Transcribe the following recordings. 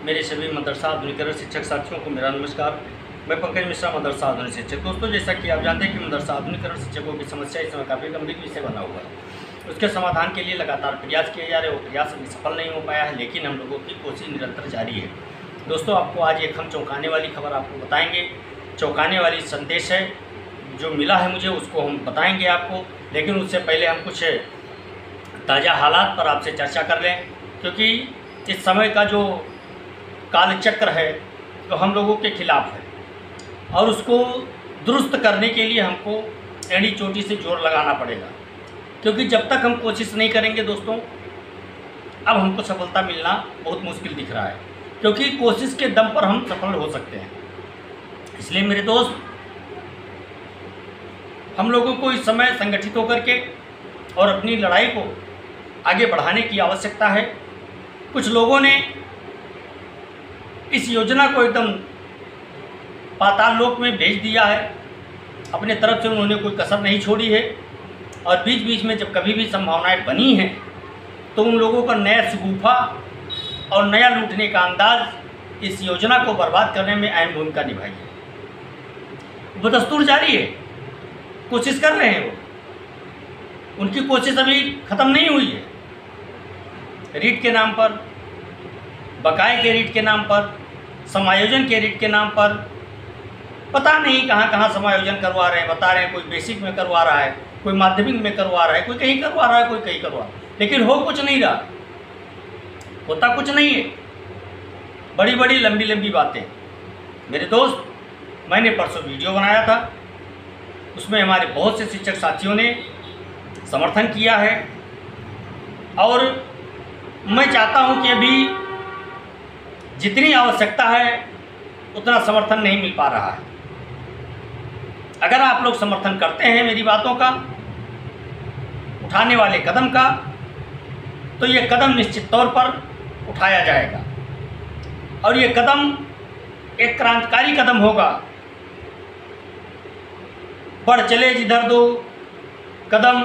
मेरे सभी मदरसा आधुनिकरण शिक्षक साथियों को मेरा नमस्कार। मैं पंकज मिश्रा, मदरसा आधुनिक शिक्षक। दोस्तों, जैसा कि आप जानते हैं कि मदरसा आधुनिकरण शिक्षकों की समस्या इस समय काफ़ी गंभीर विषय बना हुआ है। उसके समाधान के लिए लगातार प्रयास किए जा रहे हैं। वो प्रयास अभी सफल नहीं हो पाया है, लेकिन हम लोगों की कोशिश निरंतर जारी है। दोस्तों, आपको आज एक हम चौंकाने वाली खबर आपको बताएंगे। चौंकाने वाली संदेश है जो मिला है मुझे, उसको हम बताएंगे आपको। लेकिन उससे पहले हम कुछ ताज़ा हालात पर आपसे चर्चा कर लें, क्योंकि इस समय का जो कालचक्र है तो हम लोगों के खिलाफ है और उसको दुरुस्त करने के लिए हमको एड़ी चोटी से जोर लगाना पड़ेगा। क्योंकि जब तक हम कोशिश नहीं करेंगे दोस्तों, अब हमको सफलता मिलना बहुत मुश्किल दिख रहा है, क्योंकि कोशिश के दम पर हम सफल हो सकते हैं। इसलिए मेरे दोस्त, हम लोगों को इस समय संगठित होकर के और अपनी लड़ाई को आगे बढ़ाने की आवश्यकता है। कुछ लोगों ने इस योजना को एकदम पाताल लोक में भेज दिया है। अपने तरफ से उन्होंने कोई कसर नहीं छोड़ी है और बीच बीच में जब कभी भी संभावनाएं बनी हैं तो उन लोगों का नया शगुफा और नया लूटने का अंदाज इस योजना को बर्बाद करने में अहम भूमिका निभाई है। वो दस्तूर जारी है, कोशिश कर रहे हैं वो। उनकी कोशिश अभी ख़त्म नहीं हुई है। रीट के नाम पर, बकाये के रीट के नाम पर, समायोजन के रीट के नाम पर, पता नहीं कहाँ कहाँ समायोजन करवा रहे हैं। बता रहे हैं कोई बेसिक में करवा रहा है, कोई माध्यमिक में करवा रहा है, कोई कहीं करवा रहा है, कोई कहीं करवा रहा है, लेकिन हो कुछ नहीं रहा, होता कुछ नहीं है। बड़ी बड़ी लंबी लंबी बातें। मेरे दोस्त, मैंने परसों वीडियो बनाया था, उसमें हमारे बहुत से शिक्षक साथियों ने समर्थन किया है और मैं चाहता हूं कि अभी जितनी आवश्यकता है उतना समर्थन नहीं मिल पा रहा है। अगर आप लोग समर्थन करते हैं मेरी बातों का, उठाने वाले कदम का, तो ये कदम निश्चित तौर पर उठाया जाएगा और ये कदम एक क्रांतिकारी कदम होगा। बढ़ चले जिधर दो कदम,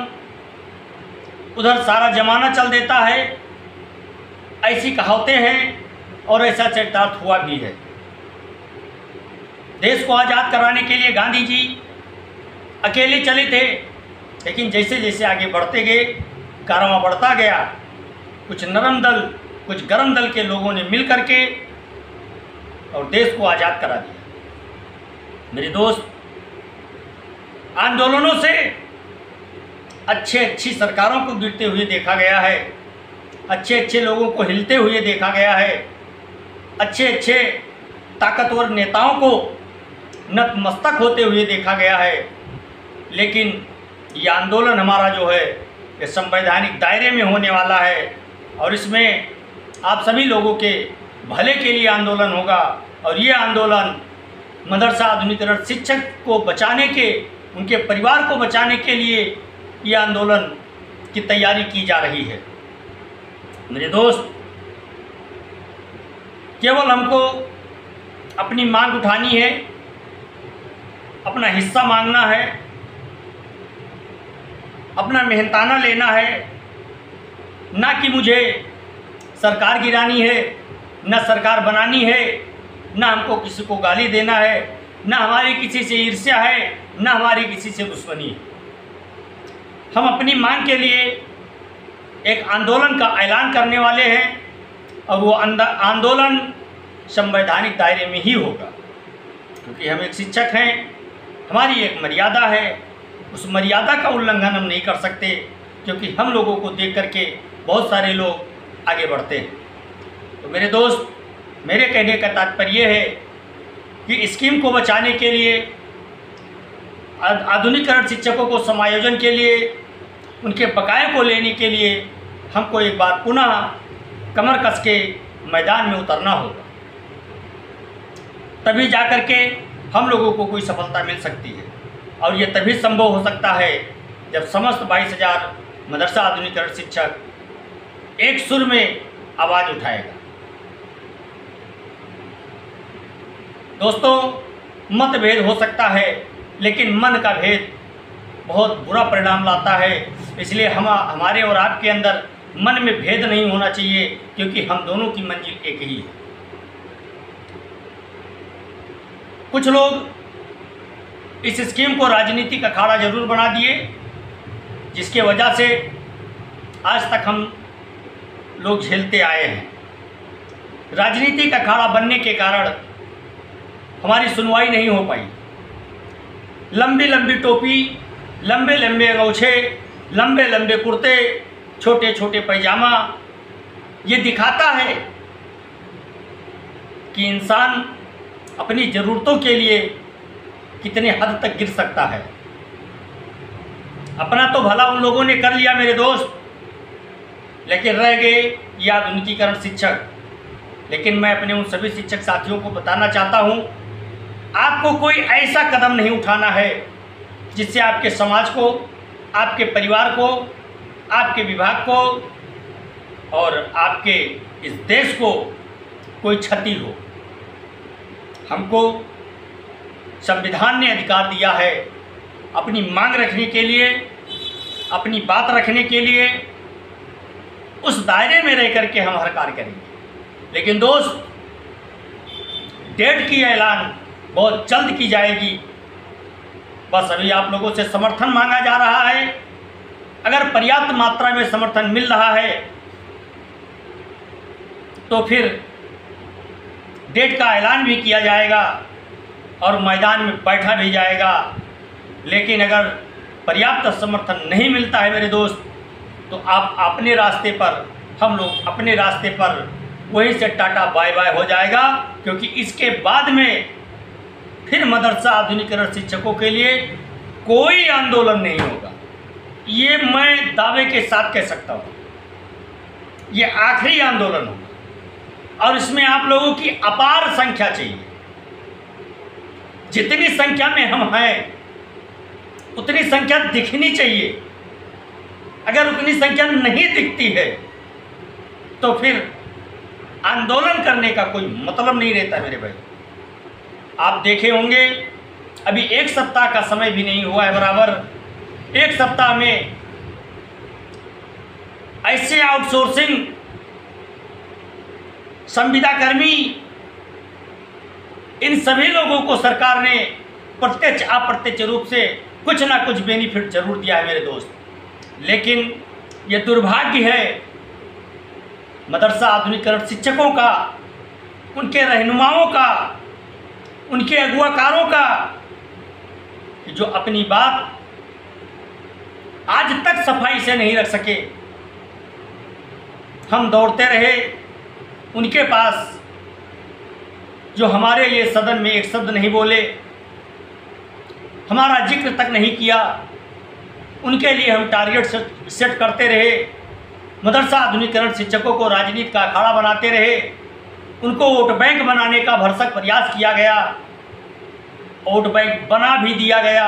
उधर सारा जमाना चल देता है, ऐसी कहावतें हैं और ऐसा चरितार्थ हुआ भी है। देश को आज़ाद कराने के लिए गांधी जी अकेले चले थे, लेकिन जैसे जैसे आगे बढ़ते गए, कारवां बढ़ता गया। कुछ नरम दल, कुछ गरम दल के लोगों ने मिल करके और देश को आज़ाद करा दिया। मेरे दोस्त, आंदोलनों से अच्छी सरकारों को गिरते हुए देखा गया है, अच्छे लोगों को हिलते हुए देखा गया है, अच्छे ताकतवर नेताओं को नतमस्तक होते हुए देखा गया है। लेकिन ये आंदोलन हमारा जो है ये संवैधानिक दायरे में होने वाला है और इसमें आप सभी लोगों के भले के लिए आंदोलन होगा और ये आंदोलन मदरसा आधुनिकरण शिक्षक को बचाने के, उनके परिवार को बचाने के लिए ये आंदोलन की तैयारी की जा रही है। मेरे दोस्त, केवल हमको अपनी मांग उठानी है, अपना हिस्सा मांगना है, अपना मेहनताना लेना है। ना कि मुझे सरकार गिरानी है, ना सरकार बनानी है, ना हमको किसी को गाली देना है, ना हमारी किसी से ईर्ष्या है, ना हमारी किसी से दुश्मनी है। हम अपनी मांग के लिए एक आंदोलन का ऐलान करने वाले हैं और वो आंदोलन संवैधानिक दायरे में ही होगा, क्योंकि हम एक शिक्षक हैं, हमारी एक मर्यादा है। उस मर्यादा का उल्लंघन हम नहीं कर सकते, क्योंकि हम लोगों को देख करके बहुत सारे लोग आगे बढ़ते हैं। तो मेरे दोस्त, मेरे कहने का तात्पर्य है कि स्कीम को बचाने के लिए, आधुनिकरण शिक्षकों को समायोजन के लिए, उनके बकाये को लेने के लिए हमको एक बार पुनः कमर कस के मैदान में उतरना होगा। तभी जाकर के हम लोगों को कोई सफलता मिल सकती है और ये तभी संभव हो सकता है जब समस्त 22,000 मदरसा आधुनिकरण शिक्षक एक सुर में आवाज़ उठाएगा। दोस्तों, मतभेद हो सकता है, लेकिन मन का भेद बहुत बुरा परिणाम लाता है। इसलिए हमारे और आपके अंदर मन में भेद नहीं होना चाहिए, क्योंकि हम दोनों की मंजिल एक ही है। कुछ लोग इस स्कीम को राजनीतिक अखाड़ा जरूर बना दिए, जिसके वजह से आज तक हम लोग झेलते आए हैं। राजनीतिक अखाड़ा बनने के कारण हमारी सुनवाई नहीं हो पाई। लंबी लंबी टोपी, लंबे लंबे अंगोछे, लंबे लंबे कुर्ते, छोटे छोटे पैजामा, ये दिखाता है कि इंसान अपनी ज़रूरतों के लिए कितने हद तक गिर सकता है। अपना तो भला उन लोगों ने कर लिया मेरे दोस्त, लेकिन रह गए ये आधुनिकीकरण शिक्षक। लेकिन मैं अपने उन सभी शिक्षक साथियों को बताना चाहता हूँ, आपको कोई ऐसा कदम नहीं उठाना है जिससे आपके समाज को, आपके परिवार को, आपके विभाग को और आपके इस देश को कोई क्षति हो। हमको संविधान ने अधिकार दिया है अपनी मांग रखने के लिए, अपनी बात रखने के लिए। उस दायरे में रह करके हम हर कार्य करेंगे। लेकिन दोस्त, डेट की ऐलान बहुत जल्द की जाएगी। बस अभी आप लोगों से समर्थन मांगा जा रहा है। अगर पर्याप्त मात्रा में समर्थन मिल रहा है तो फिर डेट का ऐलान भी किया जाएगा और मैदान में बैठा भी जाएगा। लेकिन अगर पर्याप्त समर्थन नहीं मिलता है मेरे दोस्त, तो आप अपने रास्ते पर, हम लोग अपने रास्ते पर वहीं से टाटा बाय बाय हो जाएगा। क्योंकि इसके बाद में फिर मदरसा आधुनिकीकरण शिक्षकों के लिए कोई आंदोलन नहीं होगा। ये मैं दावे के साथ कह सकता हूँ, ये आखिरी आंदोलन होगा और इसमें आप लोगों की अपार संख्या चाहिए। जितनी संख्या में हम हैं उतनी संख्या दिखनी चाहिए। अगर उतनी संख्या नहीं दिखती है तो फिर आंदोलन करने का कोई मतलब नहीं रहता मेरे भाई। आप देखे होंगे अभी 1 सप्ताह का समय भी नहीं हुआ है बराबर। 1 सप्ताह में ऐसे आउटसोर्सिंग संविदा कर्मी, इन सभी लोगों को सरकार ने प्रत्यक्ष अप्रत्यक्ष रूप से कुछ ना कुछ बेनिफिट जरूर दिया है मेरे दोस्त। लेकिन ये दुर्भाग्य है मदरसा आधुनिकीकरण शिक्षकों का, उनके रहनुमाओं का, उनके अगुवाकारों का, कि जो अपनी बात आज तक सफाई से नहीं रख सके। हम दौड़ते रहे उनके पास, जो हमारे लिए सदन में एक शब्द नहीं बोले, हमारा जिक्र तक नहीं किया। उनके लिए हम टारगेट सेट करते रहे, मदरसा आधुनिकीकरण शिक्षकों को राजनीति का अखाड़ा बनाते रहे, उनको वोट बैंक बनाने का भरसक प्रयास किया गया। वोट बैंक बना भी दिया गया,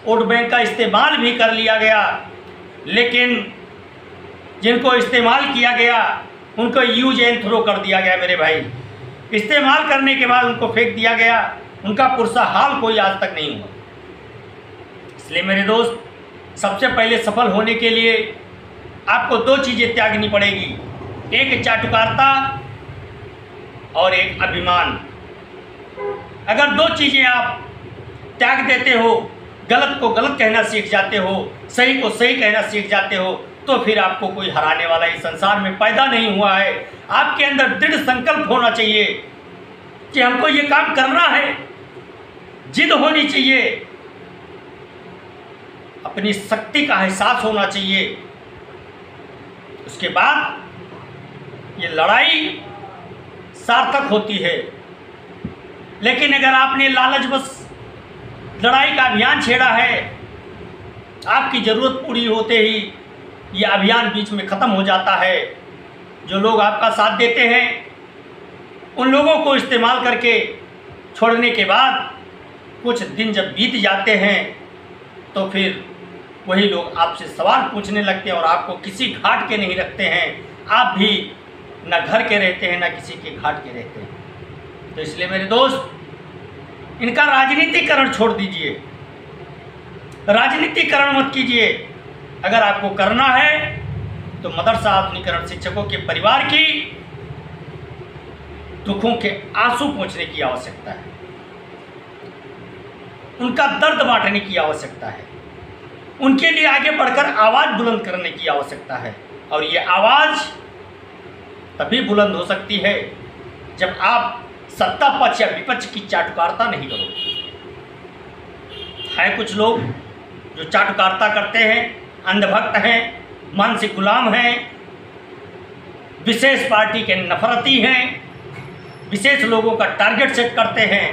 वोट बैंक का इस्तेमाल भी कर लिया गया। लेकिन जिनको इस्तेमाल किया गया उनको यूज एंड थ्रो कर दिया गया मेरे भाई। इस्तेमाल करने के बाद उनको फेंक दिया गया, उनका पुरसा हाल कोई आज तक नहीं हुआ। इसलिए मेरे दोस्त, सबसे पहले सफल होने के लिए आपको 2 चीज़ें त्यागनी पड़ेगी, एक चाटुकारिता और एक अभिमान। अगर 2 चीज़ें आप त्याग देते हो, गलत को गलत कहना सीख जाते हो, सही को सही कहना सीख जाते हो, तो फिर आपको कोई हराने वाला इस संसार में पैदा नहीं हुआ है। आपके अंदर दृढ़ संकल्प होना चाहिए कि हमको ये काम करना है, जिद होनी चाहिए, अपनी शक्ति का एहसास होना चाहिए। उसके बाद ये लड़ाई सार्थक होती है। लेकिन अगर आपने लालचवश लड़ाई का अभियान छेड़ा है, आपकी ज़रूरत पूरी होते ही ये अभियान बीच में ख़त्म हो जाता है। जो लोग आपका साथ देते हैं उन लोगों को इस्तेमाल करके छोड़ने के बाद कुछ दिन जब बीत जाते हैं तो फिर वही लोग आपसे सवाल पूछने लगते हैं और आपको किसी घाट के नहीं रखते हैं। आप भी न घर के रहते हैं, न किसी के घाट के रहते हैं। तो इसलिए मेरे दोस्त, इनका राजनीतिकरण छोड़ दीजिए, राजनीतिकरण मत कीजिए। अगर आपको करना है तो मदरसा आधुनिकीकरण शिक्षकों के परिवार की दुखों के आंसू पोंछने की आवश्यकता है। उनका दर्द बांटने की आवश्यकता है, उनके लिए आगे बढ़कर आवाज़ बुलंद करने की आवश्यकता है। और ये आवाज़ तभी बुलंद हो सकती है जब आप सत्ता पक्ष या विपक्ष की चाटुकारिता नहीं करोगे। है कुछ लोग जो चाटुकारिता करते हैं, अंधभक्त हैं, मानसिक गुलाम हैं, विशेष पार्टी के नफरती हैं, विशेष लोगों का टारगेट सेट करते हैं,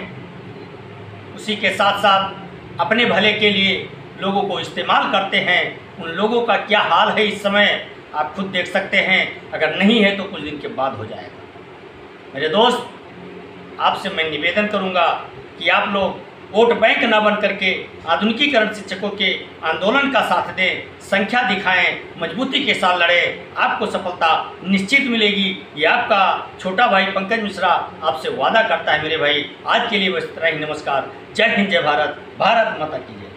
उसी के साथ साथ अपने भले के लिए लोगों को इस्तेमाल करते हैं। उन लोगों का क्या हाल है इस समय आप खुद देख सकते हैं। अगर नहीं है तो कुछ दिन के बाद हो जाएगा। मेरे दोस्त, आपसे मैं निवेदन करूंगा कि आप लोग वोट बैंक ना बन करके आधुनिकीकरण शिक्षकों के आंदोलन का साथ दें, संख्या दिखाएं, मजबूती के साथ लड़ें, आपको सफलता निश्चित मिलेगी। ये आपका छोटा भाई पंकज मिश्रा आपसे वादा करता है मेरे भाई। आज के लिए बस इतना ही। नमस्कार, जय हिंद, जय भारत, भारत माता की जय।